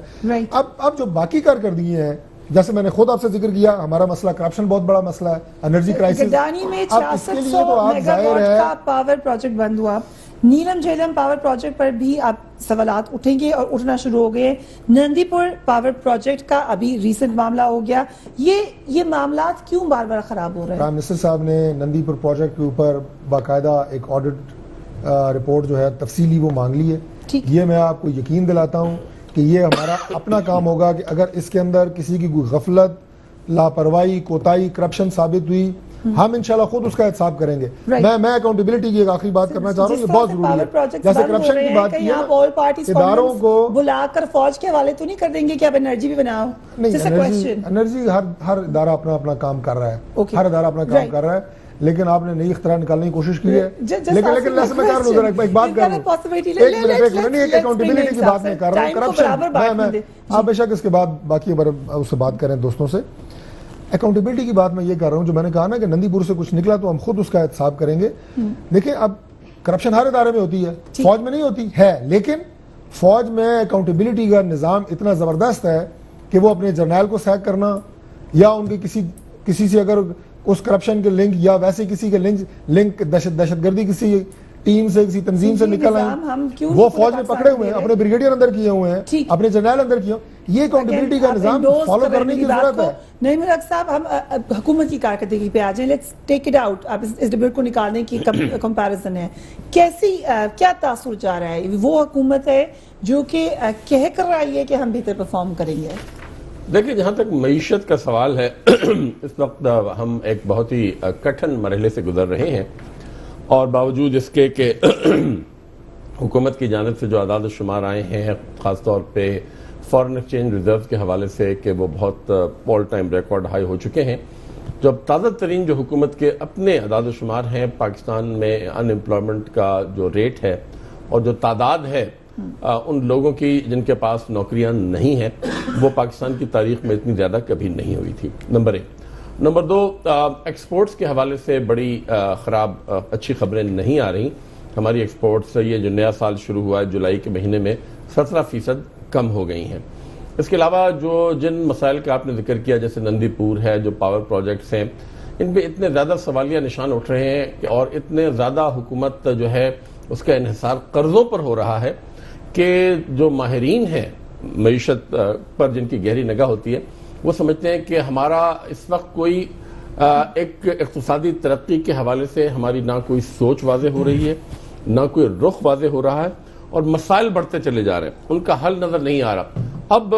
اب جو باقی کارکردگی ہیں جیسے میں نے خود آپ سے ذکر کیا، ہمارا مسئلہ کرپشن بہت بڑا مسئلہ ہے، انرجی کرائسس. گدانی میں 6600 میگا واٹ کا پاور پروجیکٹ بند ہوا. نیلم جھیلم پاور پروجیکٹ پر بھی اب سوالات اٹھیں گے اور اٹھنا شروع ہو گئے. نندی پور پاور پروجیکٹ کا ابھی ریسنٹ معاملہ ہو گیا. یہ معاملات کیوں بار بار خراب ہو رہے ہیں؟ پرائم منسٹر صاحب نے نندی پور پروجیکٹ کے اوپر باقاعدہ ایک آڈٹ رپورٹ جو ہے تفصیلی وہ مانگ لی ہے. یہ میں آپ کو یقین دلاتا ہوں کہ یہ ہمارا اپنا کام ہوگا کہ اگر اس کے اندر کسی کی کوئی غفلت، لاپرواہی، کوتاہی، کرپشن ثابت ہوئی، ہم انشاءاللہ خود اس کا احتساب کریں گے. میں اکاؤنٹیبلٹی کی ایک آخری بات کرنا چاہ رہا ہوں، یہ بہت ضروری ہے. جیسے کرپشن کی بات کی ہے، اداروں کو بلا کر فوج کے حوالے تو نہیں کر دیں گے کہ اب انرجی بھی بناؤ. نہیں، انرجی ہر ادارہ اپنا اپنا کام کر رہا ہے، ہر ادارہ اپنا کام کر رہا ہے، لیکن آپ نے نئی اختراع نکالنے کی کوشش کی ہے. لیکن میں کر رہا ہوں ایک بات کر رہا ہوں، ایک اکاؤنٹیبلٹی کی بات میں کر رہا ہوں. کرپشن آپ بے شک اس کے بعد باقی اس سے بات کریں دوستوں سے. اکاؤنٹیبلٹی کی بات میں یہ کر رہا ہوں، جو میں نے کہا نا کہ نندی پور سے کچھ نکلا تو ہم خود اس کا احتساب کریں گے. دیکھیں اب کرپشن ہر ادارے میں ہوتی ہے، فوج میں نہیں ہوتی ہے، لیکن فوج میں اکاؤنٹیبلٹی کا نظام اتنا زبردست ہے کہ وہ اپنے جرنیل کو سیک کرنا یا ان کے کسی سے اگر اس کرپشن کے لنک یا ویسے کسی کے لنک دہشت گردی کسی ٹیم سے کسی تنظیم سے نکل آئے، وہ فوج میں پکڑے ہوئے ہیں، اپنے بریگیڈیئر اندر کیے ہوئے ہیں، اپنے جرنیل اندر کیے ہوئے. یہ اکاؤنٹیبلٹی کا نظام فالو کرنے کی ضرورت ہے. نہیں ملک صاحب، ہم حکومت کی کارکردگی پہ آ جائیں. Let's take it out. آپ اس ڈیبیٹ کو نکالنے کی کمپیریزن ہے، کیا تاثر جا رہا ہے؟ وہ حکومت ہے جو کہ کہہ کر رہی ہے کہ ہم بہتر پرفارم کریں گے. دیکھیں، جہاں تک معیشت کا سوال ہے، اس وقت ہم ایک بہت ہی کٹھن مرحلے سے گزر رہے ہیں، اور باوجود اس کے کہ حکومت کی جانب سے جو اعداد و شمار آئے ہیں، خاص طور پہ فارن ایکسچینج ریزرو کے حوالے سے کہ وہ بہت آل ٹائم ریکارڈ ہائی ہو چکے ہیں. جو اب تازہ ترین جو حکومت کے اپنے اعداد و شمار ہیں، پاکستان میں ان امپلائمنٹ کا جو ریٹ ہے اور جو تعداد ہے ان لوگوں کی جن کے پاس نوکریاں نہیں ہیں، وہ پاکستان کی تاریخ میں اتنی زیادہ کبھی نہیں ہوئی تھی. نمبر 1. نمبر 2، ایکسپورٹس کے حوالے سے بڑی خراب اچھی خبریں نہیں آ رہی. ہماری ایکسپورٹس یہ جو نیا سال شروع ہوا ہے جولائی کے مہینے میں 17% کم ہو گئی ہیں. اس کے علاوہ جن مسائل کا آپ نے ذکر کیا، جیسے نندی پور ہے، جو پاور پروجیکٹس ہیں، ان پہ اتنے زیادہ سوالیہ نشان اٹھ رہے ہیں اور اتنے زیادہ حکومت جو ہے اس کا انحصار قرضوں پر ہو رہا ہے کہ جو ماہرین ہیں معیشت پر، جن کی گہری نگاہ ہوتی ہے، وہ سمجھتے ہیں کہ ہمارا اس وقت کوئی ایک اقتصادی ترقی کے حوالے سے ہماری نہ کوئی سوچ واضح ہو رہی ہے، نہ کوئی رخ واضح ہو رہا ہے، اور مسائل بڑھتے چلے جا رہے ہیں، ان کا حل نظر نہیں آ رہا۔ اب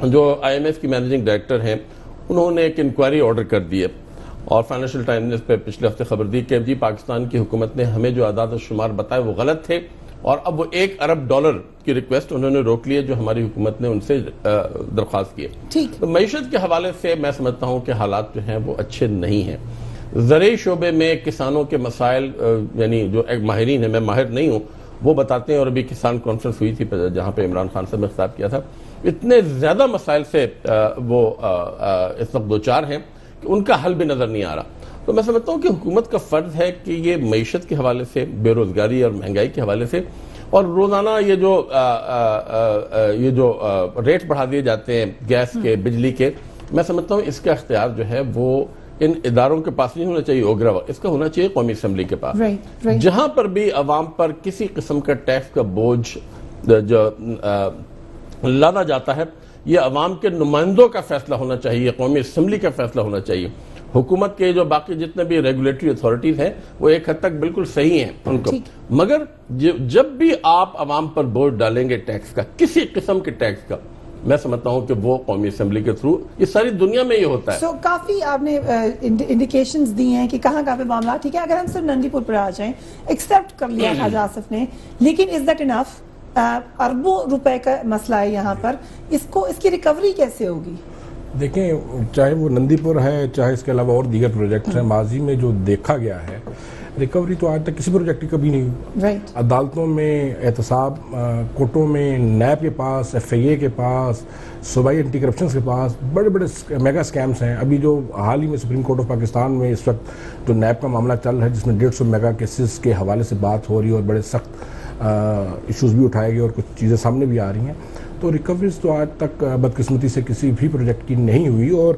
جو آئی ایم ایف کی مینیجنگ ڈائریکٹر ہیں انہوں نے ایک انکوائری آرڈر کر دی ہے، اور فائنینشیل ٹائمز نے اس پہ پچھلے ہفتے خبر دی کہ جی پاکستان کی حکومت نے ہمیں جو اعداد و شمار بتائے وہ غلط تھے، اور اب وہ $1 ارب کی ریکویسٹ انہوں نے روک لی ہے جو ہماری حکومت نے ان سے درخواست کی ہے۔ ٹھیک، تو معیشت کے حوالے سے میں سمجھتا ہوں کہ حالات جو ہیں وہ اچھے نہیں ہیں۔ زرعی شعبے میں کسانوں کے مسائل، یعنی جو ایک ماہرین ہیں، میں ماہر نہیں ہوں، وہ بتاتے ہیں، اور ابھی کسان کانفرنس ہوئی تھی جہاں پہ عمران خان صاحب نے خطاب کیا تھا، اتنے زیادہ مسائل سے وہ اس وقت دوچار ہیں کہ ان کا حل بھی نظر نہیں آ رہا۔ تو میں سمجھتا ہوں کہ حکومت کا فرض ہے کہ یہ معیشت کے حوالے سے، بے روزگاری اور مہنگائی کے حوالے سے، اور روزانہ یہ جو ریٹ بڑھا دیے جاتے ہیں گیس کے، بجلی کے، میں سمجھتا ہوں اس کا اختیار جو ہے وہ ان اداروں کے پاس نہیں ہونا چاہیے اوگرا، اس کا ہونا چاہیے قومی اسمبلی کے پاس۔ جہاں پر بھی عوام پر کسی قسم کا ٹیکس کا بوجھ جو لادا جاتا ہے، یہ عوام کے نمائندوں کا فیصلہ ہونا چاہیے، قومی اسمبلی کا فیصلہ ہونا چاہیے۔ حکومت کے جو باقی جتنے بھی ریگولیٹری اتھارٹیز ہیں وہ ایک حد تک بالکل صحیح ہیں ان کو، مگر جب بھی آپ عوام پر بوجھ ڈالیں گے ٹیکس کا، کسی قسم کے ٹیکس کا، میں سمجھتا ہوں کہ وہ قومی اسمبلی کے تھرو، یہ ساری دنیا میں یہ ہوتا ہے۔ کافی آپ نے انڈیکیشنز دی ہیں کہ کہاں پہ معاملات ٹھیک ہے۔ اگر ہم صرف نندی پور پر آ جائیں، ایکسیپٹ کر لیا خواجہ آصف نے، لیکن از دیٹ انف؟ اربوں روپے کا مسئلہ ہے یہاں پر، اس کی ریکوری کیسے ہوگی؟ دیکھیں، چاہے وہ نندی پور ہے، چاہے اس کے علاوہ اور دیگر پروجیکٹس ہیں، ماضی میں جو دیکھا گیا ہے، ریکوری تو آج تک کسی پروجیکٹ کی کبھی نہیں ہوئی۔ عدالتوں میں احتساب، کورٹوں میں، نیب کے پاس، ایف آئی اے کے پاس، صوبائی اینٹی کرپشنز کے پاس بڑے بڑے میگا سکیمز ہیں۔ ابھی جو حال ہی میں سپریم کورٹ آف پاکستان میں اس وقت جو نیب کا معاملہ چل رہا ہے، جس میں 150 میگا کیسز کے حوالے سے بات ہو رہی ہے، اور بڑے سخت ایشوز بھی اٹھائے گئے اور کچھ چیزیں سامنے بھی آ رہی ہیں، تو ریکوریز تو آج تک بدقسمتی سے کسی بھی پروجیکٹ کی نہیں ہوئی۔ اور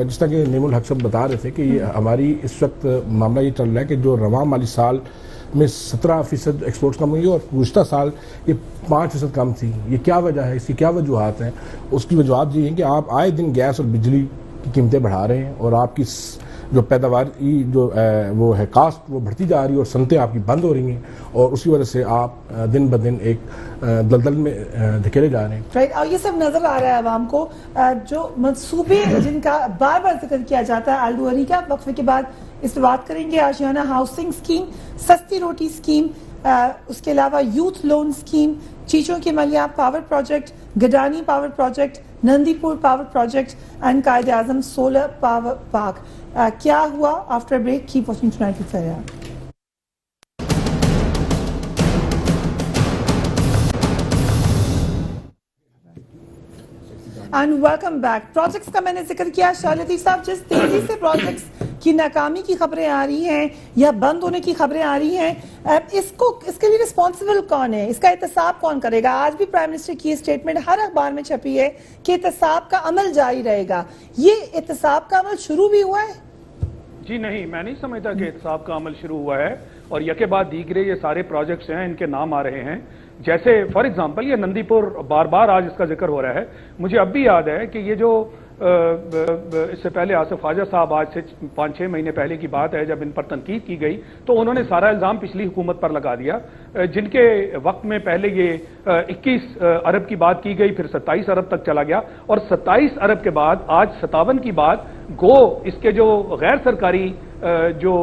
جس طرح کہ نعیم الحق صاحب بتا رہے تھے کہ ہماری اس وقت معاملہ یہ چل رہا ہے کہ جو رواں مالی سال میں 17% ایکسپورٹس کم ہوئی، اور گزشتہ سال یہ 5% کم تھی۔ یہ کیا وجہ ہے؟ اس کی کیا وجوہات ہیں؟ اس کی وجوہات یہ ہیں کہ آپ آئے دن گیس اور بجلی کی قیمتیں بڑھا رہے ہیں، اور آپ کی جو پیداواری جو وہ ہے کاسٹ وہ بڑھتی جا رہی ہے، اور صنعتیں آپ کی بند ہو رہی ہیں، اور اسی وجہ سے آپ دن بدن ایک دلدل میں دھکیلے جا رہے ہیں۔ اور یہ سب نظر آ رہا ہے عوام کو۔ جو منصوبے جن کا بار بار ذکر کیا جاتا ہے، آلدو علی کا، وقفے کے بعد اس پہ بات کریں گے۔ آشیانہ ہاؤسنگ اسکیم، سستی روٹی اسکیم، اس کے علاوہ یوتھ لون اسکیم، چیچوں کے Malian power project, Gadani power project, Nandipur power project and Quaid Azam solar power park. کیا ہوا؟ After break, keep watching tonight with Farial. And welcome back. Projects کا میں نے ذکر کیا، شاہ لطیف صاحب، جس تیزی سے پروجیکٹس کی ناکامی کی خبریں آ رہی ہیں یا بند ہونے کی خبریں آ رہی ہیں، اس کے لیے رسپانسبل کون ہے؟ اس کا احتساب کون کرے گا؟ آج بھی پرائم منسٹر کی اسٹیٹمنٹ ہر اخبار میں چھپی ہے کہ احتساب کا عمل جاری رہے گا۔ یہ احتساب کا عمل شروع بھی ہوا ہے؟ جی نہیں، میں نہیں سمجھتا کہ احتساب کا عمل شروع ہوا ہے، اور یکے بعد دیگرے یہ سارے پروجیکٹس ہیں، ان کے نام آ رہے ہیں۔ جیسے فار ایگزامپل یہ نندی پور، بار بار آج اس کا ذکر ہو رہا ہے، مجھے اب بھی یاد ہے کہ یہ جو اس سے پہلے آصف خواجہ صاحب، آج سے 5-6 مہینے پہلے کی بات ہے، جب ان پر تنقید کی گئی تو انہوں نے سارا الزام پچھلی حکومت پر لگا دیا، جن کے وقت میں پہلے یہ 21 ارب کی بات کی گئی، پھر 27 ارب تک چلا گیا، اور 27 ارب کے بعد آج 57 کی بات گو اس کے جو غیر سرکاری جو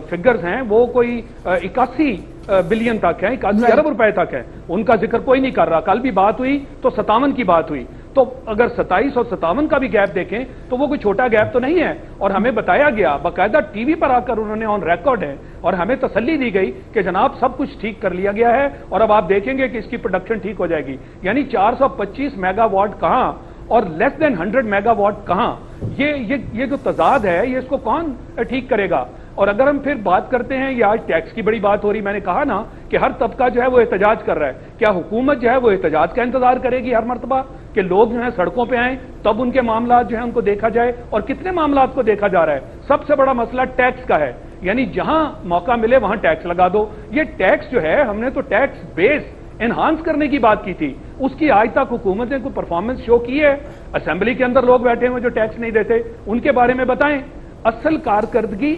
فگرز ہیں وہ کوئی 81 بلین تک ہیں، 81 ارب روپے تک ہے، ان کا ذکر کوئی نہیں کر رہا۔ کل بھی بات ہوئی تو 57 کی بات ہوئی، تو اگر 27 اور 57 کا بھی گیپ دیکھیں تو وہ کوئی چھوٹا گیپ تو نہیں ہے، اور ہمیں بتایا گیا باقاعدہ ٹی وی پر آ کر، انہوں نے آن ریکارڈ ہے، اور ہمیں تسلی دی گئی کہ جناب سب کچھ ٹھیک کر لیا گیا ہے، اور اب آپ دیکھیں گے کہ اس کی پروڈکشن ٹھیک ہو جائے گی۔ یعنی 425 میگا واٹ کہاں اور لیس دین 100 میگا واٹ کہاں؟ یہ جو تضاد ہے، یہ اس کو کون ٹھیک کرے گا؟ اور اگر ہم پھر بات کرتے ہیں، یہ آج ٹیکس کی بڑی بات ہو رہی، میں نے کہا نا کہ ہر طبقہ جو ہے وہ احتجاج کر رہا ہے، کیا حکومت جو ہے وہ احتجاج کا انتظار کرے گی ہر مرتبہ کہ لوگ جو ہیں سڑکوں پہ آئیں تب ان کے معاملات جو ہیں ان کو دیکھا جائے؟ اور کتنے معاملات کو دیکھا جا رہا ہے؟ سب سے بڑا مسئلہ ٹیکس کا ہے، یعنی جہاں موقع ملے وہاں ٹیکس لگا دو۔ یہ ٹیکس جو ہے، ہم نے تو ٹیکس بیس انہانس کرنے کی بات کی تھی، اس کی آج تک حکومت نے کوئی پرفارمنس شو کی ہے؟ اسمبلی کے اندر لوگ بیٹھے ہوئے جو ٹیکس نہیں دیتے، ان کے بارے میں بتائیں. اصل کارکردگی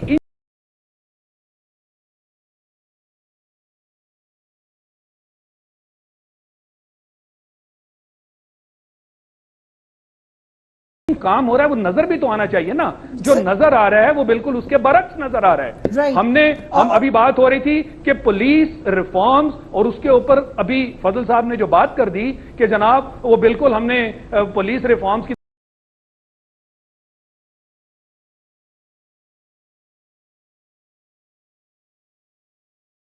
کام ہو رہا ہے وہ نظر بھی تو آنا چاہیے نا. جو نظر آ رہا ہے وہ بالکل اس کے برعکس نظر آ رہا ہے. Right. ہم ابھی بات ہو رہی تھی کہ پولیس ریفارمز، اور اس کے اوپر ابھی فضل صاحب نے جو بات کر دی کہ جناب وہ بالکل ہم نے پولیس ریفارمز کی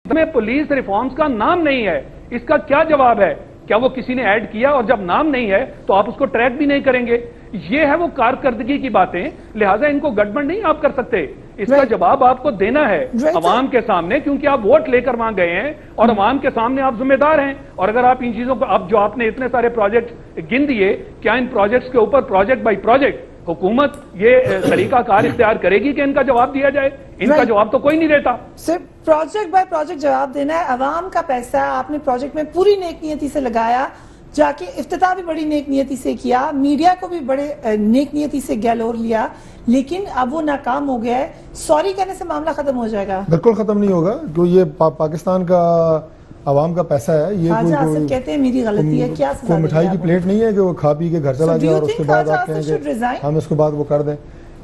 میں پولیس ریفارمز کا نام نہیں ہے. اس کا کیا جواب ہے؟ کیا وہ کسی نے ایڈ کیا؟ اور جب نام نہیں ہے تو آپ اس کو ٹریک بھی نہیں کریں گے. یہ ہے وہ کارکردگی کی باتیں، لہٰذا ان کو گڑبڑ نہیں آپ کر سکتے. اس کا جواب آپ کو دینا ہے عوام کے سامنے، کیونکہ آپ ووٹ لے کر وہاں گئے ہیں اور عوام کے سامنے آپ ذمہ دار ہیں. اور اگر آپ ان چیزوں کو اب جو آپ نے اتنے سارے پروجیکٹ گن دیے، کیا ان پروجیکٹس کے اوپر پروجیکٹ بائی پروجیکٹ حکومت یہ طریقہ کار اختیار کرے گی کہ ان کا جواب دیا جائے؟ ان کا جواب تو کوئی نہیں دیتا. صرف پروجیکٹ بائی پروجیکٹ جواب دینا ہے. عوام کا پیسہ آپ نے پروجیکٹ میں پوری نیک نیتی سے لگایا، جا کے افتتاح بھی بڑی نیک نیتی سے کیا، میڈیا کو بھی بڑے نیک نیتی سے گیلور لیا، لیکن اب وہ ناکام ہو گیا ہے. سوری کہنے سے معاملہ ختم ہو جائے گا؟ بالکل ختم نہیں ہوگا، کیونکہ یہ پاکستان کا عوام کا پیسہ ہے. یہ کوئی کہتے ہیں میری غلطی ہے، کیا سزا کوئی مٹھائی کی پلیٹ نہیں ہے کہ وہ کھا پی کے گھر چلا جائے اور اس کے بعد آپ کہیں گے ہم اس کے بعد وہ کر دیں.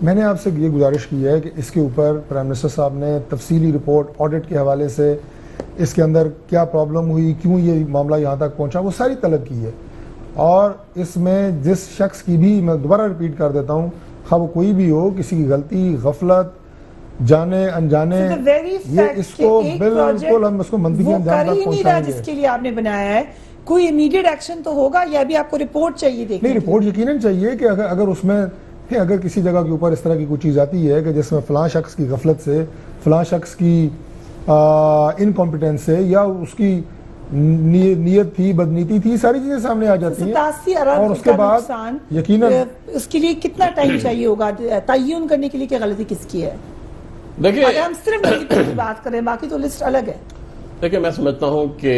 میں نے آپ سے یہ گزارش کی ہے کہ اس کے اوپر پرائم منسٹر صاحب نے تفصیلی رپورٹ آڈٹ کے حوالے سے اس کے اندر کیا پرابلم ہوئی، کیوں یہ معاملہ یہاں تک پہنچا، وہ ساری طلب کی ہے. اور اس میں جس شخص کی بھی، میں دوبارہ ریپیٹ کر دیتا ہوں، خواہ وہ کوئی بھی ہو، کسی کی غلطی، غفلت، جانے انجانے، یہ اس کو بالکل ہم اس کو منطقی انجام تک پہنچائیں گے. جس کے لیے آپ نے بنایا ہے کوئی امیڈیٹ ایکشن تو ہوگا، یا بھی آپ کو رپورٹ چاہیے؟ دیکھیں نہیں، رپورٹ یقیناً چاہیے کہ اگر اس میں اگر کسی جگہ کے اوپر اس طرح کی کوئی چیز آتی ہے کہ جس میں فلاں شخص کی غفلت سے، فلاں شخص کی انکمپیٹنس سے، یا اس کی نیت تھی، بدنیتی تھی، ساری چیزیں سامنے آ جاتی ہیں. 87 ارب اور اس کے بعد یقیناً اس کے لیے کتنا ٹائم چاہیے ہوگا تعین کرنے کے لیے کہ غلطی کس کی ہے؟ دیکھیں، اگر ہم صرف غلطی کی بات کریں، باقی تو لسٹ الگ ہے. دیکھیں، میں سمجھتا ہوں کہ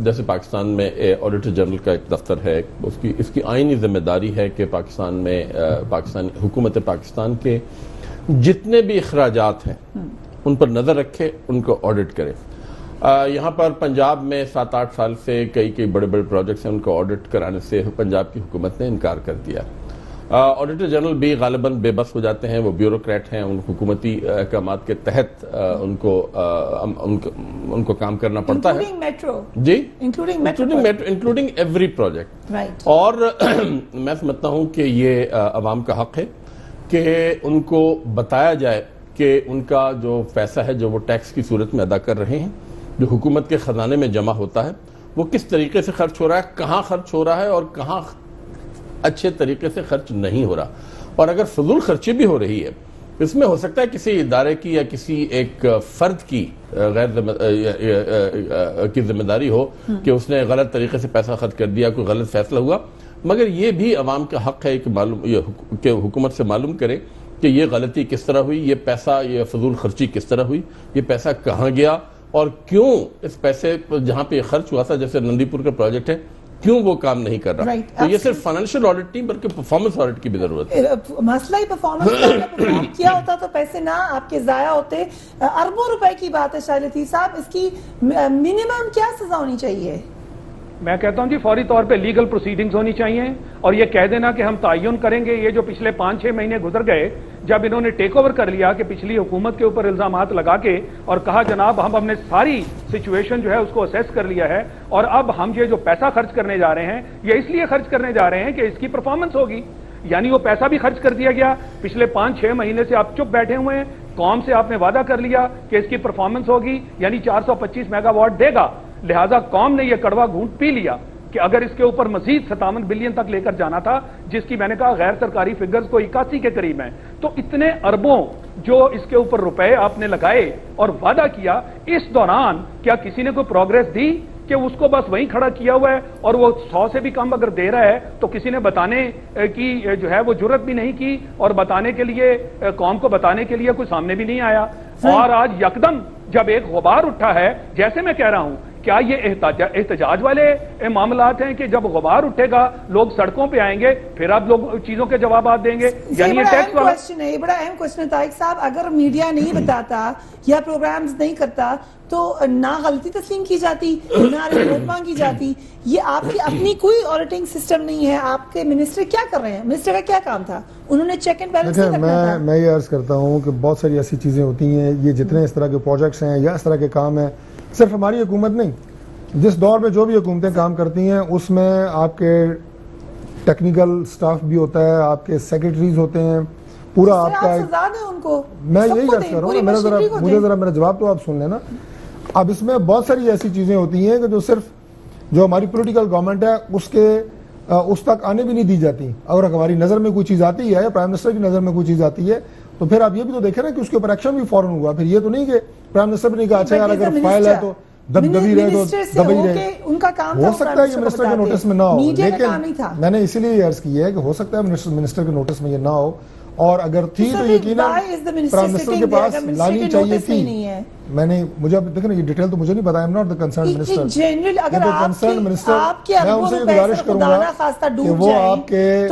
جیسے پاکستان میں آڈیٹر جنرل کا ایک دفتر ہے، اس کی آئینی ذمہ داری ہے کہ پاکستان میں حکومت پاکستان کے جتنے بھی اخراجات ہیں ان پر نظر رکھے، ان کو آڈٹ کرے. یہاں پر پنجاب میں 7-8 سال سے کئی بڑے بڑے پروجیکٹس ہیں، ان کو آڈٹ کرانے سے پنجاب کی حکومت نے انکار کر دیا. آڈیٹر جنرل بھی غالباً بے بس ہو جاتے ہیں، وہ بیوروکریٹ ہیں، ان حکومتی احکامات کے تحت ان کو کام کرنا پڑتا ہے. میٹرو جی، انکلوڈنگ ایوری پروجیکٹ. اور میں سمجھتا ہوں کہ یہ عوام کا حق ہے کہ ان کو بتایا جائے کہ ان کا جو پیسہ ہے جو وہ ٹیکس کی صورت میں ادا کر رہے ہیں، جو حکومت کے خزانے میں جمع ہوتا ہے، وہ کس طریقے سے خرچ ہو رہا ہے، کہاں خرچ ہو رہا ہے، اور کہاں اچھے طریقے سے خرچ نہیں ہو رہا. اور اگر فضول خرچی بھی ہو رہی ہے، اس میں ہو سکتا ہے کسی ادارے کی یا کسی ایک فرد کی ذمہ داری ہو کہ اس نے غلط طریقے سے پیسہ خرچ کر دیا، کوئی غلط فیصلہ ہوا، مگر یہ بھی عوام کا حق ہے کہ حکومت سے معلوم کرے کہ یہ غلطی کس طرح ہوئی، یہ پیسہ، یہ فضول خرچی کس طرح ہوئی، یہ پیسہ کہاں گیا، اور کیوں اس پیسے جہاں پہ یہ خرچ ہوا تھا، جیسے نندی پور کا پروجیکٹ ہے، کیوں وہ کام نہیں کر رہا. تو یہ صرف فائنینشیل آڈٹ نہیں بلکہ پرفارمنس آڈٹ کی بھی ضرورت ہے. مسئلہ ہی پرفارمنس کیا ہوتا تو پیسے نہ آپ کے ضائع ہوتے. اربوں روپے کی بات ہے. شاہ لطیف صاحب، اس کی منیمم کیا سزا ہونی چاہیے؟ میں کہتا ہوں جی فوری طور پہ لیگل پروسیڈنگز ہونی چاہیے، اور یہ کہہ دینا کہ ہم تعین کریں گے. یہ جو پچھلے 5-6 مہینے گزر گئے جب انہوں نے ٹیک اوور کر لیا کہ پچھلی حکومت کے اوپر الزامات لگا کے اور کہا جناب ہم نے ساری سچویشن جو ہے اس کو اسیس کر لیا ہے، اور اب ہم یہ جو پیسہ خرچ کرنے جا رہے ہیں یہ اس لیے خرچ کرنے جا رہے ہیں کہ اس کی پرفارمنس ہوگی. یعنی وہ پیسہ بھی خرچ کر دیا گیا. پچھلے 5-6 مہینے سے آپ چپ بیٹھے ہوئے ہیں، قوم سے آپ نے وعدہ کر لیا کہ اس کی پرفارمنس ہوگی، یعنی 425 میگا واٹ دے گا. لہٰذا قوم نے یہ کڑوا گھونٹ پی لیا کہ اگر اس کے اوپر مزید 57 بلین تک لے کر جانا تھا، جس کی میں نے کہا غیر سرکاری فگرز کو 81 کے قریب ہیں، تو اتنے اربوں جو اس کے اوپر روپے آپ نے لگائے اور وعدہ کیا، اس دوران کیا کسی نے کوئی پروگریس دی کہ اس کو بس وہیں کھڑا کیا ہوا ہے؟ اور وہ 100 سے بھی کم اگر دے رہا ہے تو کسی نے بتانے کی جو ہے وہ جرت بھی نہیں کی، اور بتانے کے لیے قوم کو بتانے کے لیے کوئی سامنے بھی نہیں آیا. اور آج یکدم جب ایک غبار اٹھا ہے، جیسے میں کہہ رہا ہوں کیا یہ احتجاج والے معاملات ہیں کہ جب غبار اٹھے گا لوگ سڑکوں پہ آئیں گے پھر آپ لوگ چیزوں کے جوابات دیں گے؟ یعنی یہ ٹیکس والا یہ بڑا اہم کوشچن ہے طارق صاحب. اگر میڈیا نہیں بتاتا یا پروگرامز نہیں کرتا تو نہ غلطی تسلیم کی جاتی نہ رپورٹ مانگی جاتی. یہ آپ کی اپنی کوئی آڈیٹنگ سسٹم نہیں ہے. آپ کے منسٹر کیا کر رہے ہیں؟ منسٹر کا کیا کام تھا؟ انہوں نے چیک اینڈ بیلنس نہیں کرنا تھا. میں یہ عرض کرتا ہوں کہ بہت ساری ایسی چیزیں ہوتی ہیں, یہ جتنے اس طرح کے پروجیکٹس ہیں یا اس طرح کے کام ہیں, صرف ہماری حکومت نہیں, جس دور میں جو بھی حکومتیں کام کرتی ہیں اس میں آپ کے ٹیکنیکل سٹاف بھی ہوتا ہے, آپ کے سیکرٹریز ہوتے ہیں, پورا آپ کا ان کو میں یہی عرض کر رہا ہوں. مجھے ذرا میرا جواب تو آپ سن لینا. اب اس میں بہت ساری ایسی چیزیں ہوتی ہیں کہ جو صرف جو ہماری پولیٹیکل گورنمنٹ ہے اس تک آنے بھی نہیں دی جاتی. اگر ہماری نظر میں کوئی چیز آتی ہے یا پرائم منسٹر کی نظر میں کوئی چیز آتی ہے تو پھر آپ یہ بھی تو دیکھیں نا کہ اس کے اوپر ایکشن بھی فوراً ہوا. پھر یہ تو نہیں کہ پرائم منسٹر بھی نہیں کہا اچھا یار اگر فائل ہے تو دبی رہے تو دبی رہے. ہو سکتا ہے یہ منسٹر کے نوٹس میں نہ ہو, لیکن میں نے اسی لیے عرض کی ہے کہ ہو سکتا ہے منسٹر کے نوٹس میں یہ نہ ہو, اور اگر تھی تو یقیناً پرائم منسٹر کے پاس لانی چاہیے تھی. میں نے مجھے اب دیکھیں نا یہ ڈیٹیل تو مجھے نہیں پتا, I'm not the concerned minister. General اگر میں ان سے یہ گزارش کروں گا کہ وہ آپ کے